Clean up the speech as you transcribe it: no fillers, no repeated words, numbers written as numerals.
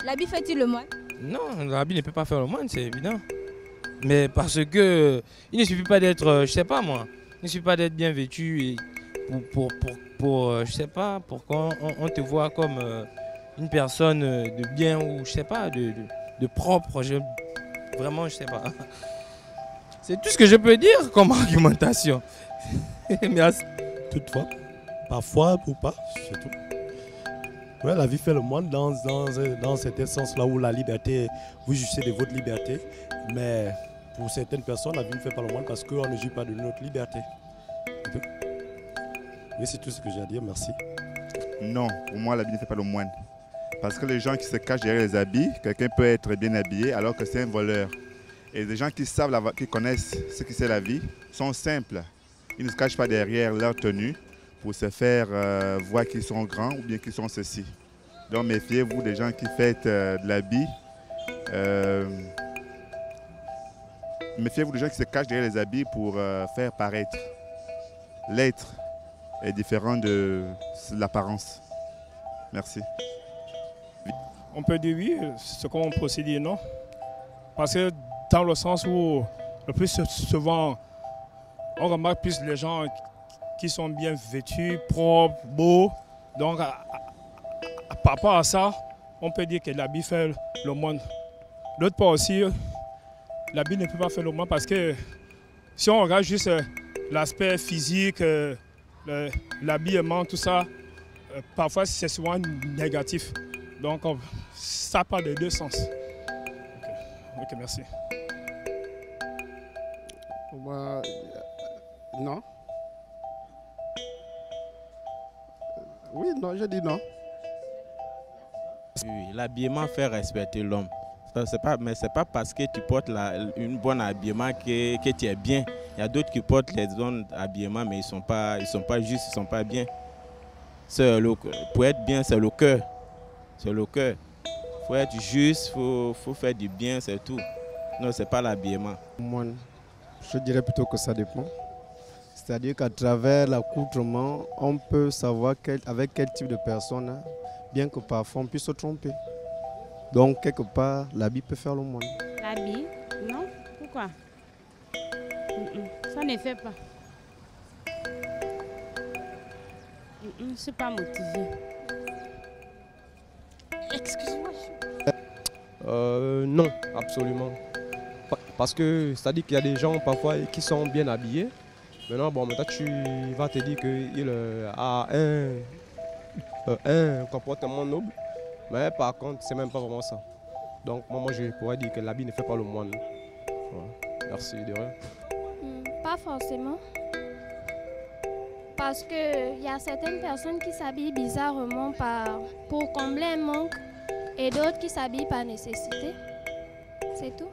L'habit fait-il le moine? Non, l'habit ne peut pas faire le moine, c'est évident. Mais parce que il ne suffit pas d'être, je sais pas moi, il ne suffit pas d'être bien vêtu et je sais pas, pour qu'on te voit comme une personne de bien ou je sais pas, de propre. Vraiment, je sais pas. C'est tout ce que je peux dire comme argumentation. Merci. Toutefois, parfois ou pas, c'est tout. Ouais, la vie fait le moine dans cet sens-là où la liberté, vous jouissez de votre liberté, mais pour certaines personnes, la vie ne fait pas le moine parce qu'on ne jouit pas de notre liberté. Oui, c'est tout ce que j'ai à dire, merci. Non, pour moi, la vie ne fait pas le moine. Parce que les gens qui se cachent derrière les habits, quelqu'un peut être bien habillé alors que c'est un voleur. Et les gens qui savent, qui connaissent ce que c'est la vie, sont simples. Ils ne se cachent pas derrière leur tenue pour se faire voir qu'ils sont grands ou bien qu'ils sont ceci. Donc méfiez-vous des gens qui font de l'habit. Méfiez-vous des gens qui se cachent derrière les habits pour faire paraître. L'être est différent de l'apparence. Merci. On peut dire oui, ce qu'on procède non. Parce que dans le sens où le plus souvent, on remarque plus les gens qui sont bien vêtus, propres, beaux. Donc, par rapport à ça, on peut dire que l'habit fait le moine. L'autre part aussi, l'habit ne peut pas faire le moine parce que si on regarde juste l'aspect physique, l'habillement, tout ça, parfois c'est souvent négatif. Donc, ça part des deux sens. Ok, merci. Non. Oui, non, je dis non. Oui, l'habillement fait respecter l'homme. Mais ce n'est pas parce que tu portes une bonne habillement que tu es bien. Il y a d'autres qui portent les bons habillements, mais ils sont pas justes, ils ne sont pas bien. Pour être bien, c'est le cœur. C'est le cœur. Il faut être juste, il faut faire du bien, c'est tout. Non, ce n'est pas l'habillement. Moi, je dirais plutôt que ça dépend. C'est-à-dire qu'à travers l'accoutrement, on peut savoir avec quel type de personne, bien que parfois on puisse se tromper. Donc, quelque part, l'habit peut faire le moine. L'habit? Non. Pourquoi? Ça ne fait pas. Je ne suis pas motivée. Excuse-moi. Non, absolument. Parce que c'est-à-dire qu'il y a des gens parfois qui sont bien habillés. Maintenant, tu vas te dire qu'il a un comportement noble. Mais par contre, c'est même pas vraiment ça. Donc moi je pourrais dire que l'habit ne fait pas le moine. Ouais. Merci de rien. Pas forcément. Parce qu'il y a certaines personnes qui s'habillent bizarrement pour combler un manque et d'autres qui s'habillent par nécessité. C'est tout.